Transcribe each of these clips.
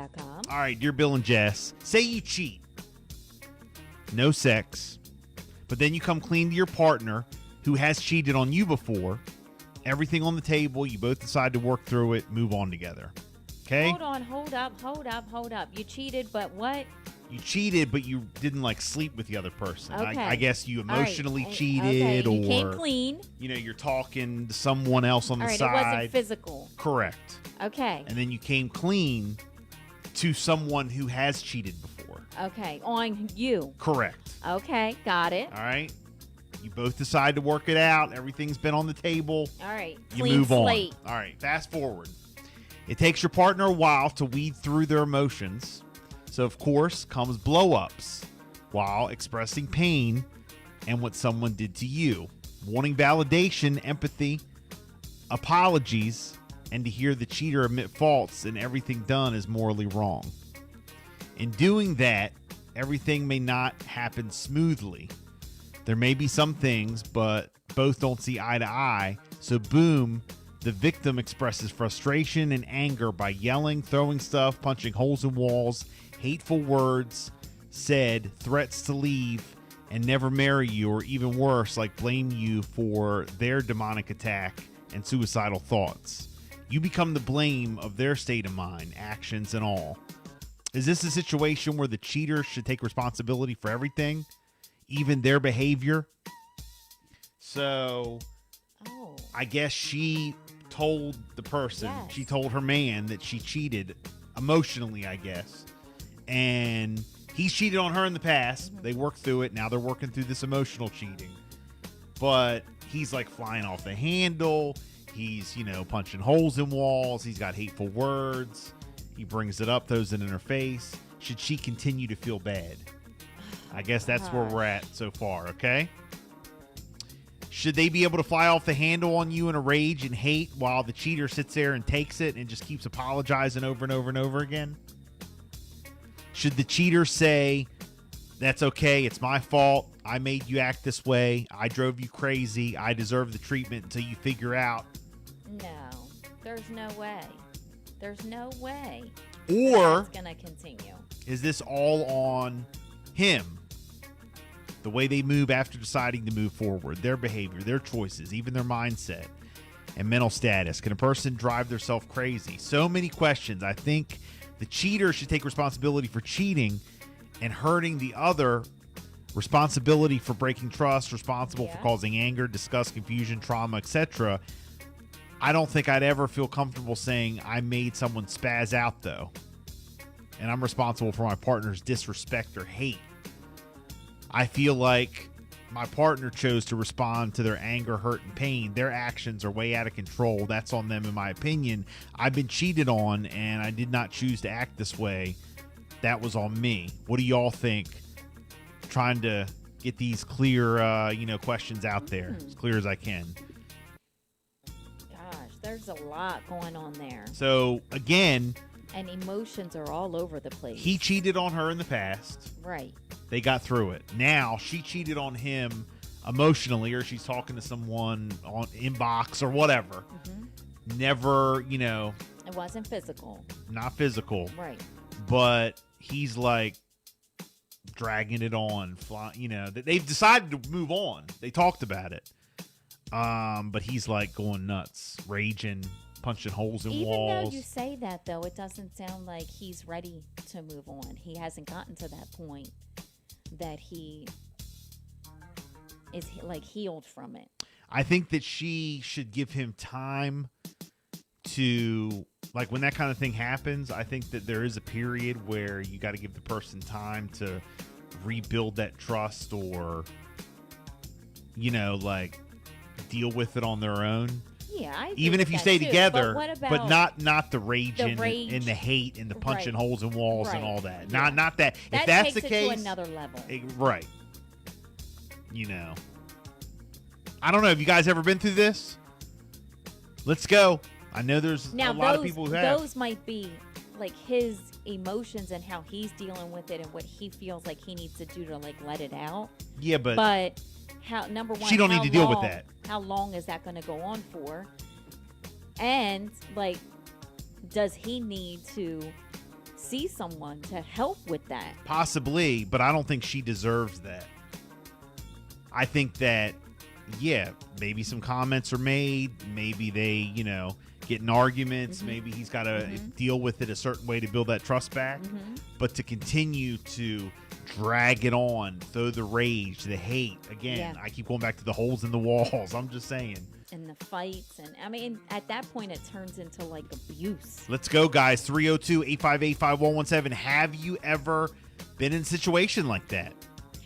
thru.com. All right, dear Bill and Jess, say you cheat. No sex. But then you come clean to your partner who has cheated on you before. Everything on the table. You both decide to work through it, move on together. Okay? Hold on, hold up. You cheated, but what? You cheated, but you didn't sleep with the other person. Okay. I guess you emotionally All right. cheated, okay. You or came clean. You're talking to someone else on the All right, side. it wasn't physical. Correct. Okay. And then you came clean to someone who has cheated before. Okay, on you. Correct. Okay, got it. All right. You both decide to work it out. Everything's been on the table. All right. You Clean move slate. on. All right. Fast forward. It takes your partner a while to weed through their emotions. So, of course, comes blow-ups while expressing pain and what someone did to you. Wanting validation, empathy, apologies, and to hear the cheater admit faults and everything done is morally wrong. In doing that, everything may not happen smoothly. There may be some things, but both don't see eye to eye. So boom, the victim expresses frustration and anger by yelling, throwing stuff, punching holes in walls, hateful words said, threats to leave and never marry you, or even worse, blame you for their demonic attack and suicidal thoughts. You become the blame of their state of mind, actions and all. Is this a situation where the cheater should take responsibility for everything, even their behavior? So, I guess she told the person, she told her man that she cheated emotionally, I guess. And he's cheated on her in the past. They worked through it. Now they're working through this emotional cheating. But he's flying off the handle. He's, punching holes in walls. He's got hateful words. He brings it up, throws it in her face. Should she continue to feel bad? I guess that's where we're at so far, okay? Should they be able to fly off the handle on you in a rage and hate while the cheater sits there and takes it and just keeps apologizing over and over and over again? Should the cheater say, that's okay, it's my fault, I made you act this way, I drove you crazy, I deserve the treatment until you figure out? No, there's no way. There's no way. Or it's going to continue. Is this all on him? The way they move after deciding to move forward, their behavior, their choices, even their mindset and mental status. Can a person drive themselves crazy? So many questions. I think the cheater should take responsibility for cheating and hurting the other, responsibility for breaking trust, responsible for causing anger, disgust, confusion, trauma, etc. I don't think I'd ever feel comfortable saying I made someone spaz out, though, and I'm responsible for my partner's disrespect or hate. I feel like my partner chose to respond to their anger, hurt, and pain. Their actions are way out of control. That's on them, in my opinion. I've been cheated on, and I did not choose to act this way. That was on me. What do y'all think? Trying to get these clear, questions out there as clear as I can. Gosh, there's a lot going on there. So, again... And emotions are all over the place. He cheated on her in the past. Right. They got through it. Now, she cheated on him emotionally, or she's talking to someone on inbox or whatever. Mm-hmm. Never, It wasn't physical. Not physical. Right. But he's dragging it on. They've decided to move on. They talked about it. But he's going nuts, raging, punching holes in walls. Even though you say that, though, it doesn't sound like he's ready to move on. He hasn't gotten to that point that he is healed from it. I think that she should give him time to, when that kind of thing happens, I think that there is a period where you got to give the person time to rebuild that trust, or, deal with it on their own. Yeah, even if you stay together, but not the rage and the hate and the punching holes in walls and all that. Yeah. Not that. If that's the case, to another level. Right. I don't know. Have you guys ever been through this? Let's go. I know there's a lot of people who have. Those might be his emotions and how he's dealing with it and what he feels like he needs to do to let it out. Yeah, but how, number one, she don't need to deal with that. How long is that going to go on for? And does he need to see someone to help with that. Possibly, but I don't think she deserves that. I think that, yeah, maybe some comments are made. Maybe they, get in arguments. Maybe he's got to deal with it a certain way to build that trust back. But to continue to drag it on, throw the rage, the hate. Again, I keep going back to the holes in the walls. I'm just saying. And the fights. And I mean, at that point, it turns into like abuse. Let's go, guys. 302-858-5117. Have you ever been in a situation like that?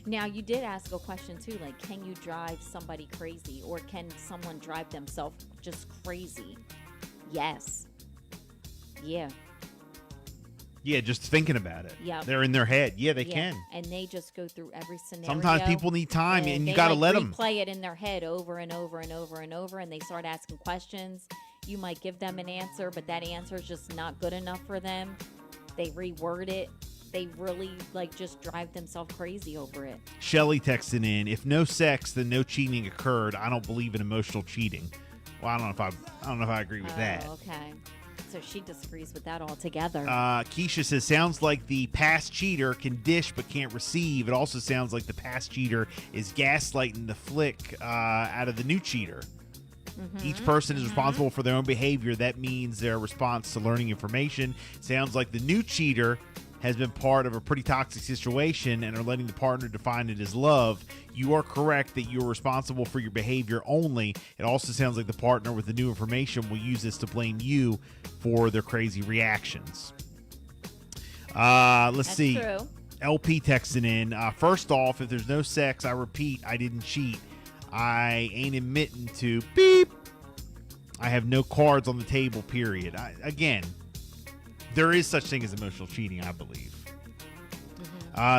Now, you did ask a question, too, like, can you drive somebody crazy, or can someone drive themselves just crazy? Yes. Yeah. Yeah, just thinking about it. Yeah. They're in their head. Yeah, they can. And they just go through every scenario. Sometimes people need time, and you got to let them. Play it in their head over and over and over and over, and they start asking questions. You might give them an answer, but that answer is just not good enough for them. They reword it. They really just drive themselves crazy over it. Shelly texting in, if no sex, then no cheating occurred. I don't believe in emotional cheating. Well, I don't know if I agree with that. Okay. So she disagrees with that altogether. Keisha says, sounds like the past cheater can dish but can't receive. It also sounds like the past cheater is gaslighting the flick out of the new cheater. Each person is responsible for their own behavior. That means their response to learning information. Sounds like the new cheater has been part of a pretty toxic situation and are letting the partner define it as love. You are correct that you're responsible for your behavior only. It also sounds like the partner with the new information will use this to blame you for their crazy reactions. Let's see. True. LP texting in. First off, if there's no sex, I repeat, I didn't cheat. I ain't admitting to beep. I have no cards on the table, period. Again, there is such thing as emotional cheating, I believe.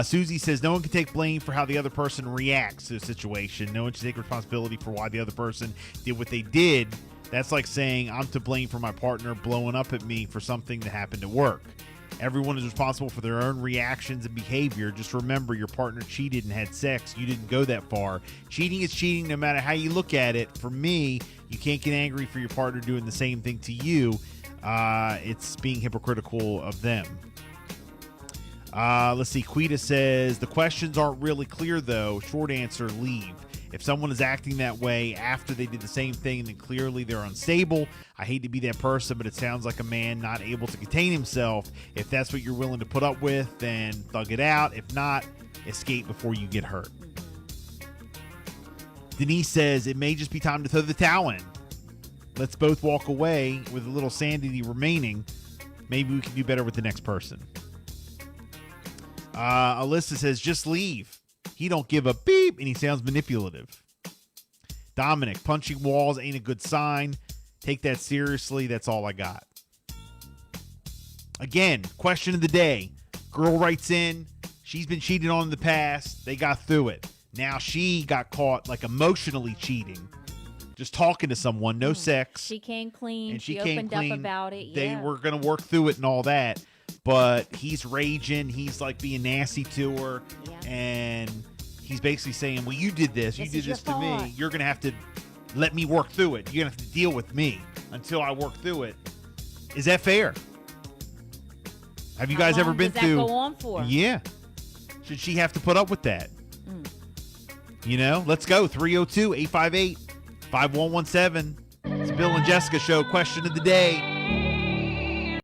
Susie says, no one can take blame for how the other person reacts to a situation. No one should take responsibility for why the other person did what they did. That's like saying I'm to blame for my partner blowing up at me for something that happened at work. Everyone is responsible for their own reactions and behavior. Just remember, your partner cheated and had sex. You didn't go that far. Cheating is cheating no matter how you look at it. For me, you can't get angry for your partner doing the same thing to you. It's being hypocritical of them. Let's see. Quita says, the questions aren't really clear, though. Short answer, leave. If someone is acting that way after they did the same thing, then clearly they're unstable. I hate to be that person, but it sounds like a man not able to contain himself. If that's what you're willing to put up with, then thug it out. If not, escape before you get hurt. Denise says, it may just be time to throw the towel in. Let's both walk away with a little sanity remaining. Maybe we can do better with the next person. Alyssa says, just leave. He don't give a beep, and he sounds manipulative. Dominic, punching walls ain't a good sign. Take that seriously. That's all I got. Again, question of the day. Girl writes in. She's been cheated on in the past. They got through it. Now she got caught emotionally cheating. Just talking to someone, no sex. She came clean. And she opened came clean. up about it. They were going to work through it and all that. But he's raging. He's being nasty to her. Yeah. And he's basically saying, well, you did this. You did this to me. You're going to have to let me work through it. You're going to have to deal with me until I work through it. Is that fair? Have you guys ever been through? How long does that go on for? Yeah. Should she have to put up with that? Let's go. 302-858-5117. It's Bill and Jessica show. Question of the day.